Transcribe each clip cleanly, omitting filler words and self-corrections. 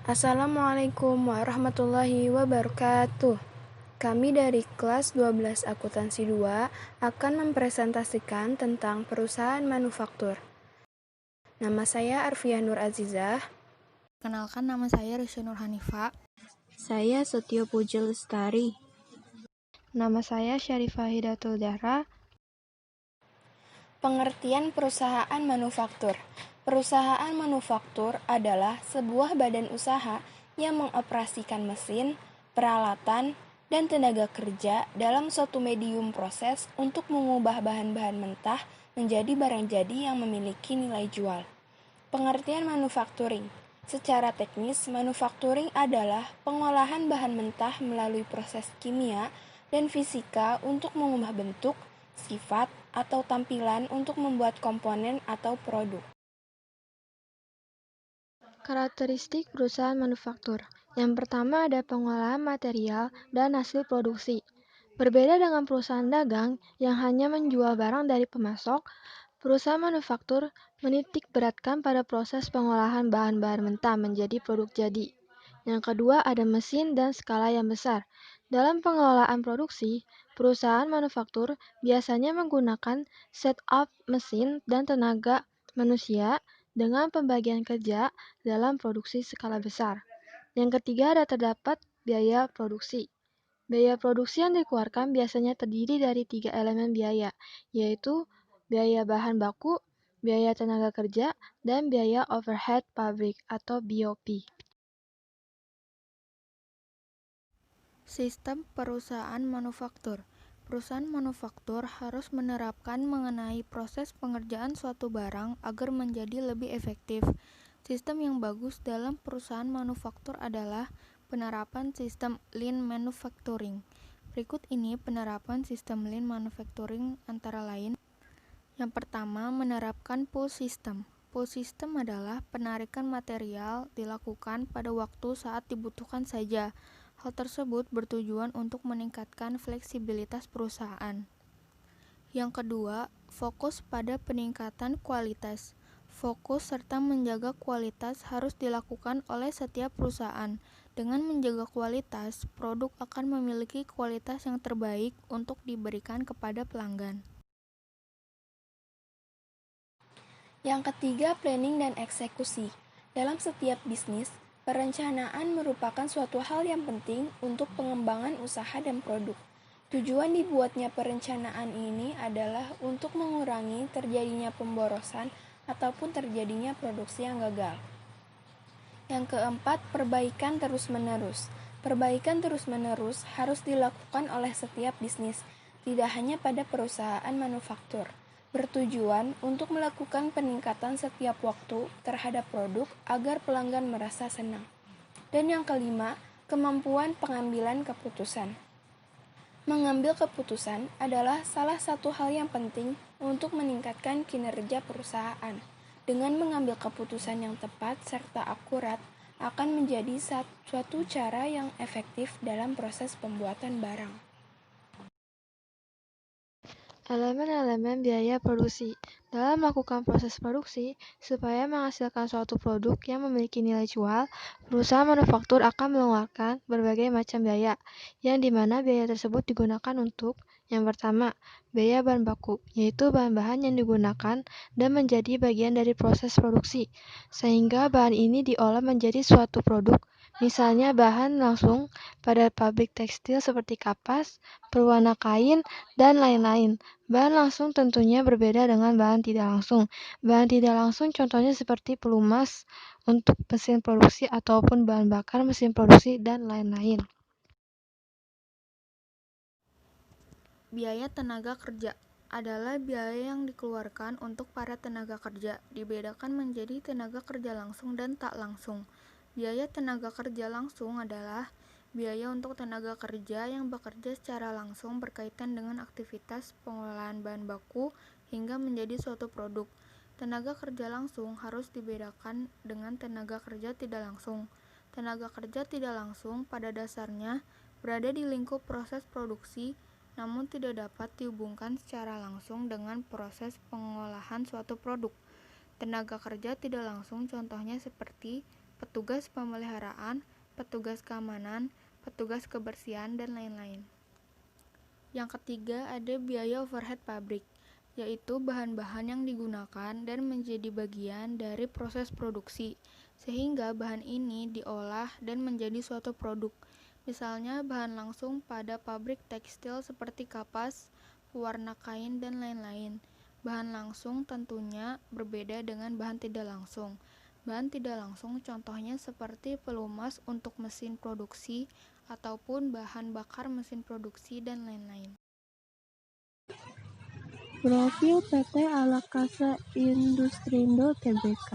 Assalamualaikum warahmatullahi wabarakatuh. Kami dari kelas 12 Akuntansi 2 akan mempresentasikan tentang perusahaan manufaktur. Nama saya Arfiah Nur Azizah. Kenalkan, nama saya Risya Nur Hanifa. Saya Setio Puji Lestari. Nama saya Syarifah Hidatul Zahra. Pengertian perusahaan manufaktur. Perusahaan manufaktur adalah sebuah badan usaha yang mengoperasikan mesin, peralatan, dan tenaga kerja dalam suatu medium proses untuk mengubah bahan-bahan mentah menjadi barang jadi yang memiliki nilai jual. Pengertian manufacturing. Secara teknis, manufacturing adalah pengolahan bahan mentah melalui proses kimia dan fisika untuk mengubah bentuk, sifat, atau tampilan untuk membuat komponen atau produk. Karakteristik perusahaan manufaktur. Yang pertama ada pengolahan material dan hasil produksi. Berbeda dengan perusahaan dagang yang hanya menjual barang dari pemasok, perusahaan manufaktur menitik beratkan pada proses pengolahan bahan-bahan mentah menjadi produk jadi. Yang kedua ada mesin dan skala yang besar. Dalam pengelolaan produksi, perusahaan manufaktur biasanya menggunakan setup mesin dan tenaga manusia dengan pembagian kerja dalam produksi skala besar. Yang ketiga ada terdapat biaya produksi. Biaya produksi yang dikeluarkan biasanya terdiri dari 3 elemen biaya, yaitu biaya bahan baku, biaya tenaga kerja, dan biaya overhead pabrik atau BOP. Sistem perusahaan manufaktur. Perusahaan manufaktur harus menerapkan mengenai proses pengerjaan suatu barang agar menjadi lebih efektif. Sistem yang bagus dalam perusahaan manufaktur adalah penerapan sistem Lean Manufacturing. Berikut ini penerapan sistem Lean Manufacturing antara lain. Yang pertama, menerapkan pull system. Pull system adalah penarikan material dilakukan pada waktu saat dibutuhkan saja. Hal tersebut bertujuan untuk meningkatkan fleksibilitas perusahaan. Yang kedua, fokus pada peningkatan kualitas. Fokus serta menjaga kualitas harus dilakukan oleh setiap perusahaan. Dengan menjaga kualitas, produk akan memiliki kualitas yang terbaik untuk diberikan kepada pelanggan. Yang ketiga, planning dan eksekusi. Dalam setiap bisnis, perencanaan merupakan suatu hal yang penting untuk pengembangan usaha dan produk. Tujuan dibuatnya perencanaan ini adalah untuk mengurangi terjadinya pemborosan ataupun terjadinya produksi yang gagal. Yang keempat, perbaikan terus-menerus. Perbaikan terus-menerus harus dilakukan oleh setiap bisnis, tidak hanya pada perusahaan manufaktur. Bertujuan untuk melakukan peningkatan setiap waktu terhadap produk agar pelanggan merasa senang. Dan yang kelima, kemampuan pengambilan keputusan. Mengambil keputusan adalah salah satu hal yang penting untuk meningkatkan kinerja perusahaan. Dengan mengambil keputusan yang tepat serta akurat akan menjadi suatu cara yang efektif dalam proses pembuatan barang. Elemen-elemen biaya produksi. Dalam melakukan proses produksi, supaya menghasilkan suatu produk yang memiliki nilai jual, perusahaan manufaktur akan mengeluarkan berbagai macam biaya, yang dimana biaya tersebut digunakan untuk yang pertama, biaya bahan baku, yaitu bahan-bahan yang digunakan dan menjadi bagian dari proses produksi, sehingga bahan ini diolah menjadi suatu produk, misalnya bahan langsung pada pabrik tekstil seperti kapas, pewarna kain, dan lain-lain. Bahan langsung tentunya berbeda dengan bahan tidak langsung. Bahan tidak langsung contohnya seperti pelumas untuk mesin produksi ataupun bahan bakar mesin produksi dan lain-lain. Biaya tenaga kerja adalah biaya yang dikeluarkan untuk para tenaga kerja, dibedakan menjadi tenaga kerja langsung dan tak langsung. Biaya tenaga kerja langsung adalah biaya untuk tenaga kerja yang bekerja secara langsung berkaitan dengan aktivitas pengolahan bahan baku hingga menjadi suatu produk. Tenaga kerja langsung harus dibedakan dengan tenaga kerja tidak langsung. Tenaga kerja tidak langsung pada dasarnya berada di lingkup proses produksi, namun tidak dapat dihubungkan secara langsung dengan proses pengolahan suatu produk. Tenaga kerja tidak langsung contohnya seperti petugas pemeliharaan, petugas keamanan, petugas kebersihan, dan lain-lain. Yang ketiga, ada biaya overhead pabrik, yaitu bahan-bahan yang digunakan dan menjadi bagian dari proses produksi, sehingga bahan ini diolah dan menjadi suatu produk. Misalnya bahan langsung pada pabrik tekstil seperti kapas, pewarna kain, dan lain-lain. Bahan langsung tentunya berbeda dengan bahan tidak langsung. Bahan tidak langsung contohnya seperti pelumas untuk mesin produksi ataupun bahan bakar mesin produksi dan lain-lain. Profil PT Alakasa Industrindo Tbk.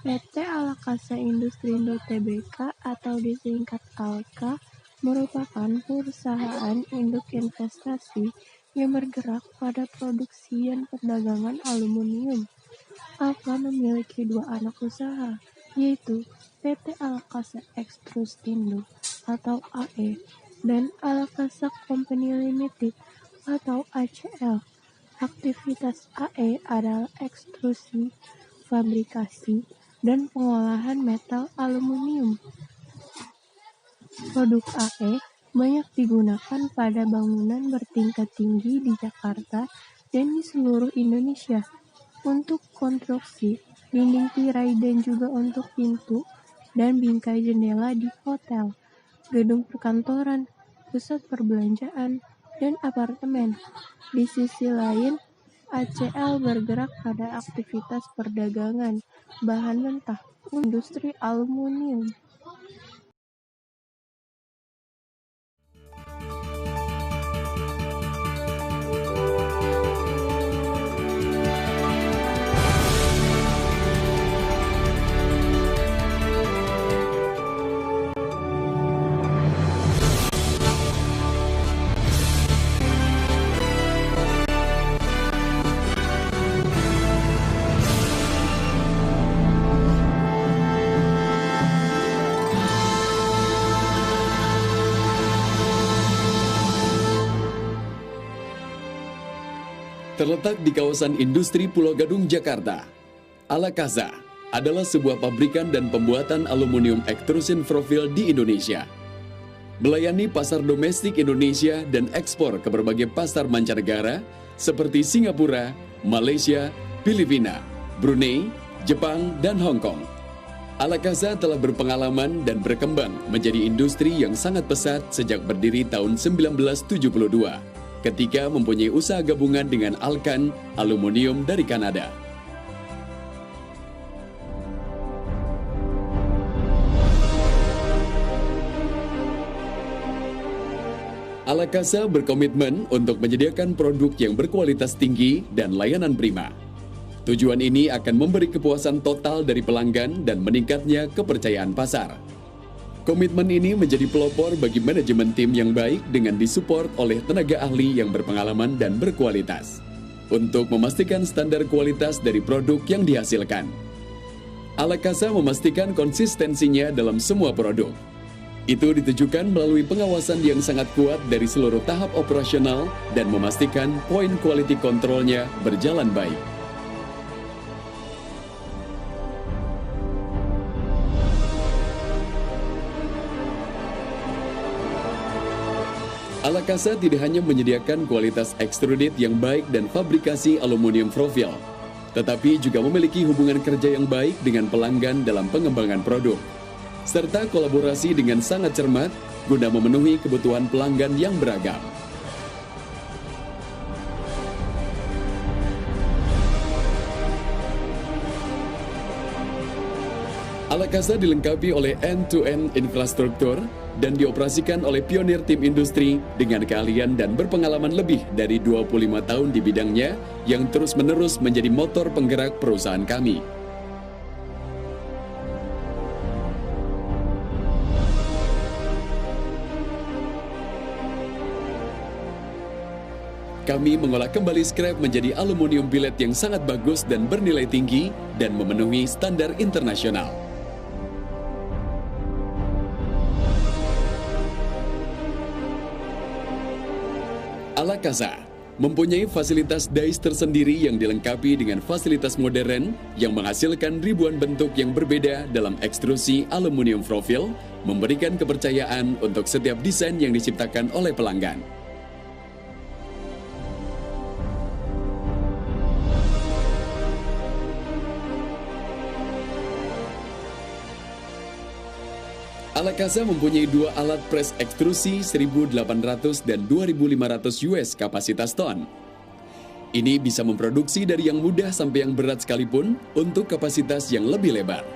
PT Alakasa Industrindo Tbk atau disingkat ALKA merupakan perusahaan induk investasi yang bergerak pada produksi dan perdagangan aluminium. ALKA memiliki dua anak usaha, yaitu PT Alakasa Ekstrusindo atau AE dan Alakasa Company Limited atau ACL. Aktivitas AE adalah ekstrusi, fabrikasi, dan pengolahan metal aluminium. Produk AE banyak digunakan pada bangunan bertingkat tinggi di Jakarta dan di seluruh Indonesia, untuk konstruksi, dinding tirai dan juga untuk pintu dan bingkai jendela di hotel, gedung perkantoran, pusat perbelanjaan, dan apartemen. Di sisi lain, ACL bergerak pada aktivitas perdagangan bahan mentah industri aluminium. Terletak di kawasan industri Pulau Gadung, Jakarta, Alakasa adalah sebuah pabrikan dan pembuatan aluminium extrusion profil di Indonesia. Melayani pasar domestik Indonesia dan ekspor ke berbagai pasar mancanegara seperti Singapura, Malaysia, Filipina, Brunei, Jepang, dan Hong Kong. Alakasa telah berpengalaman dan berkembang menjadi industri yang sangat pesat sejak berdiri tahun 1972. Ketika mempunyai usaha gabungan dengan Alcan Aluminium dari Kanada. Alakasa berkomitmen untuk menyediakan produk yang berkualitas tinggi dan layanan prima. Tujuan ini akan memberi kepuasan total dari pelanggan dan meningkatnya kepercayaan pasar. Komitmen ini menjadi pelopor bagi manajemen tim yang baik dengan disupport oleh tenaga ahli yang berpengalaman dan berkualitas untuk memastikan standar kualitas dari produk yang dihasilkan. Alakasa memastikan konsistensinya dalam semua produk. Itu ditujukan melalui pengawasan yang sangat kuat dari seluruh tahap operasional dan memastikan poin quality control-nya berjalan baik. Alakasa tidak hanya menyediakan kualitas ekstrudit yang baik dan fabrikasi aluminium profil, tetapi juga memiliki hubungan kerja yang baik dengan pelanggan dalam pengembangan produk, serta kolaborasi dengan sangat cermat guna memenuhi kebutuhan pelanggan yang beragam. Alakasa dilengkapi oleh end-to-end infrastruktur dan dioperasikan oleh pionir tim industri dengan keahlian dan berpengalaman lebih dari 25 tahun di bidangnya yang terus-menerus menjadi motor penggerak perusahaan kami. Kami mengolah kembali scrap menjadi aluminium billet yang sangat bagus dan bernilai tinggi dan memenuhi standar internasional. Alakasa mempunyai fasilitas dais tersendiri yang dilengkapi dengan fasilitas modern yang menghasilkan ribuan bentuk yang berbeda dalam ekstrusi aluminium profil, memberikan kepercayaan untuk setiap desain yang diciptakan oleh pelanggan. Alakasa mempunyai dua alat press ekstrusi 1.800 dan 2.500 US kapasitas ton. Ini bisa memproduksi dari yang mudah sampai yang berat sekalipun untuk kapasitas yang lebih lebar.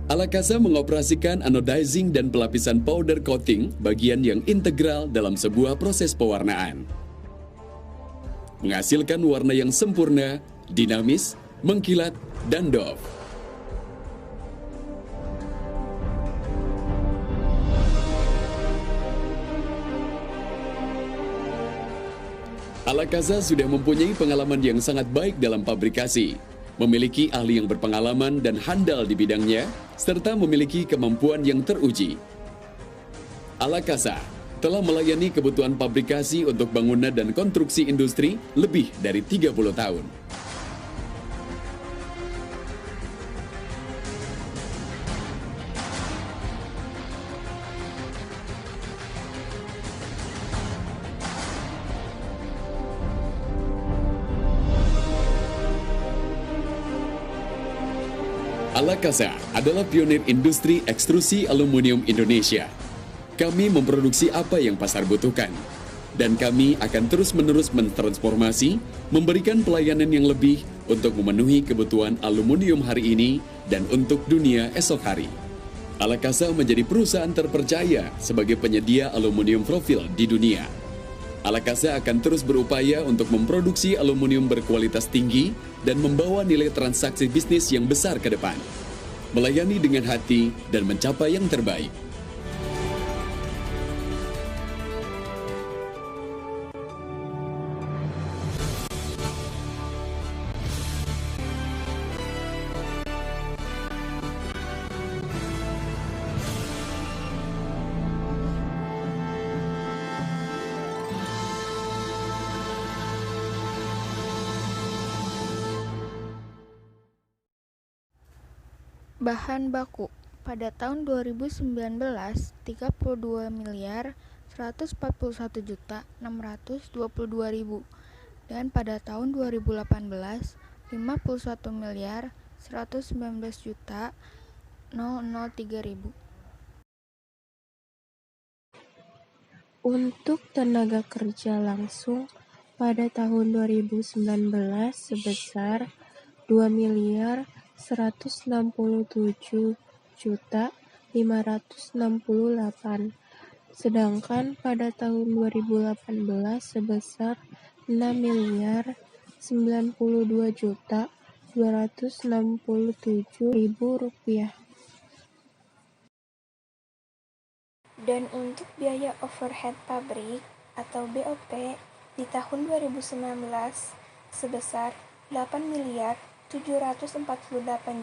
Alakasa mengoperasikan anodizing dan pelapisan powder coating, bagian yang integral dalam sebuah proses pewarnaan. Menghasilkan warna yang sempurna, dinamis, mengkilat, dan doff. Alakasa sudah mempunyai pengalaman yang sangat baik dalam pabrikasi, memiliki ahli yang berpengalaman dan handal di bidangnya, serta memiliki kemampuan yang teruji. Alakasa telah melayani kebutuhan pabrikasi untuk bangunan dan konstruksi industri lebih dari 30 tahun. Alakasa adalah pionir industri ekstrusi aluminium Indonesia. Kami memproduksi apa yang pasar butuhkan, dan kami akan terus-menerus mentransformasi, memberikan pelayanan yang lebih untuk memenuhi kebutuhan aluminium hari ini dan untuk dunia esok hari. Alakasa menjadi perusahaan terpercaya sebagai penyedia aluminium profil di dunia. Alakasa akan terus berupaya untuk memproduksi aluminium berkualitas tinggi dan membawa nilai transaksi bisnis yang besar ke depan. Melayani dengan hati dan mencapai yang terbaik. Bahan baku pada tahun 2019 32 miliar 141 juta 622 ribu, dan pada tahun 2018 51 miliar 119 juta 003 ribu. Untuk tenaga kerja langsung pada tahun 2019 sebesar 2 miliar 167 juta 568, sedangkan pada tahun 2018 sebesar 6 miliar 92 juta 267 ribu rupiah. Dan untuk biaya overhead pabrik atau BOP di tahun 2019 sebesar 8 miliar 748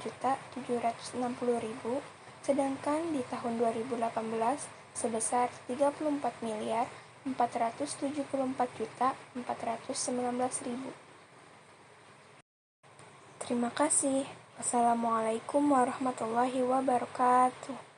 juta 760 ribu, sedangkan di tahun 2018 sebesar 34 miliar 474 juta 419 ribu. Terima kasih. Wassalamualaikum warahmatullahi wabarakatuh.